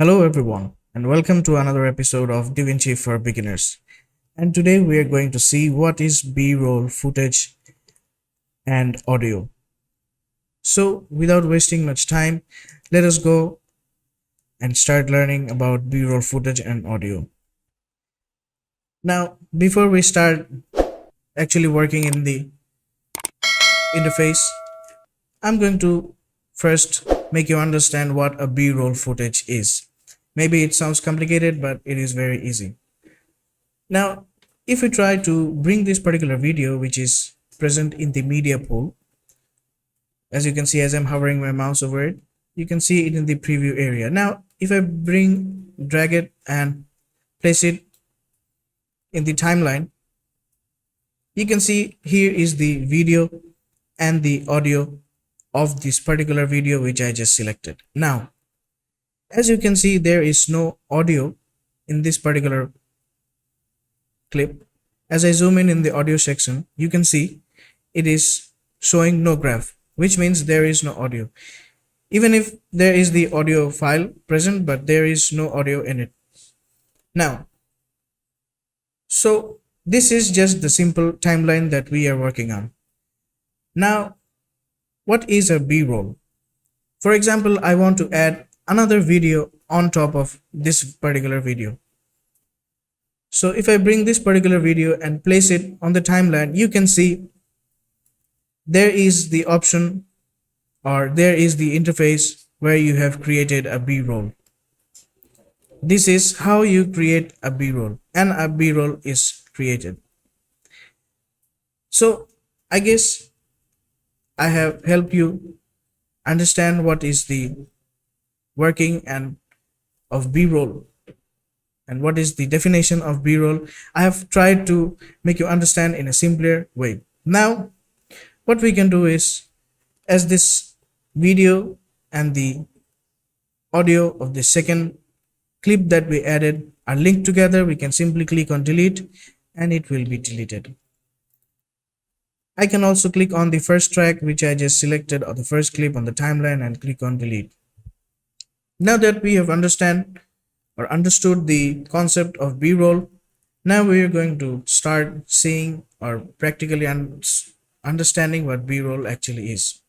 Hello everyone and welcome to another episode of DaVinci for Beginners. And today we are going to see what is B-roll footage and audio. So without wasting much time, let us go and start learning about B-roll footage and audio. Now, before we start actually working in the interface, I'm going to first make you understand what a B-roll footage is. Maybe it sounds complicated, but it is very easy. Now, if we try to bring this particular video, which is present in the media pool, as you can see as I'm hovering my mouse over it, you can see it in the preview area. Now, if I drag it and place it in the timeline, you can see here is the video and the audio of this particular video which I just selected. Now, as you can see, there is no audio in this particular clip. As I zoom in the audio section, you can see it is showing no graph, which means there is no audio. Even if there is the audio file present, but there is no audio in it. Now, so this is just the simple timeline that we are working on. Now, what is a B-roll? For example, I want to add another video on top of this particular video. So if I bring this particular video and place it on the timeline, you can see there is the option or there is the interface where you have created a B-roll. This is how you create a B-roll, and a B-roll is created. So I guess I have helped you understand what is the working and of B-roll and what is the definition of B-roll. I have tried to make you understand in a simpler way. Now, what we can do is, as this video and the audio of the second clip that we added are linked together, we can simply click on delete and it will be deleted. I can also click on the first track which I just selected, or the first clip on the timeline, and click on delete. Now that we have understood the concept of B-roll, now we are going to start seeing or practically understanding what B-roll actually is.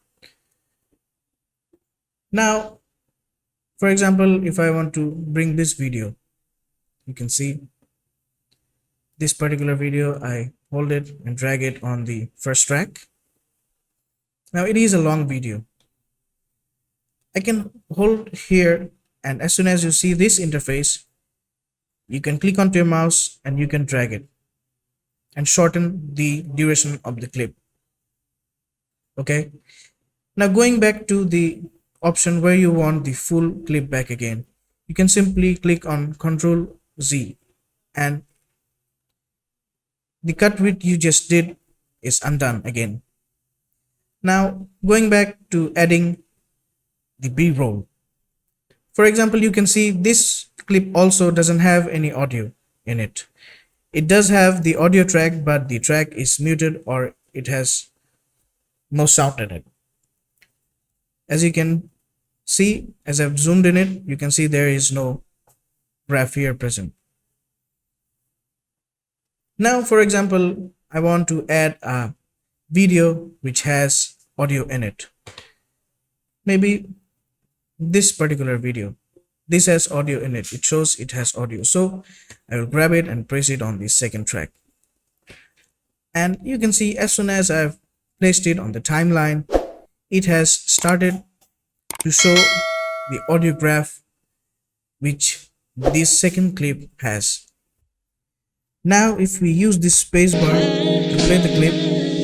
Now, for example, if I want to bring this video, you can see this particular video, I hold it and drag it on the first track. Now it is a long video. I can hold here, and as soon as you see this interface, you can click onto your mouse and you can drag it and shorten the duration of the clip. Okay. Now going back to the option where you want the full clip back again, you can simply click on Ctrl Z and the cut which you just did is undone again. Now going back to adding the B-roll. For example, you can see this clip also doesn't have any audio in it. It does have the audio track, but the track is muted or it has no sound in it. As you can see, as I've zoomed in it, you can see there is no graph here present. Now, for example, I want to add a video which has audio in it. Maybe this particular video, this has audio in it. It shows it has audio. So I will grab it and place it on the second track. And you can see as soon as I've placed it on the timeline, it has started to show the audio graph which this second clip has. Now if we use this space bar to play the clip,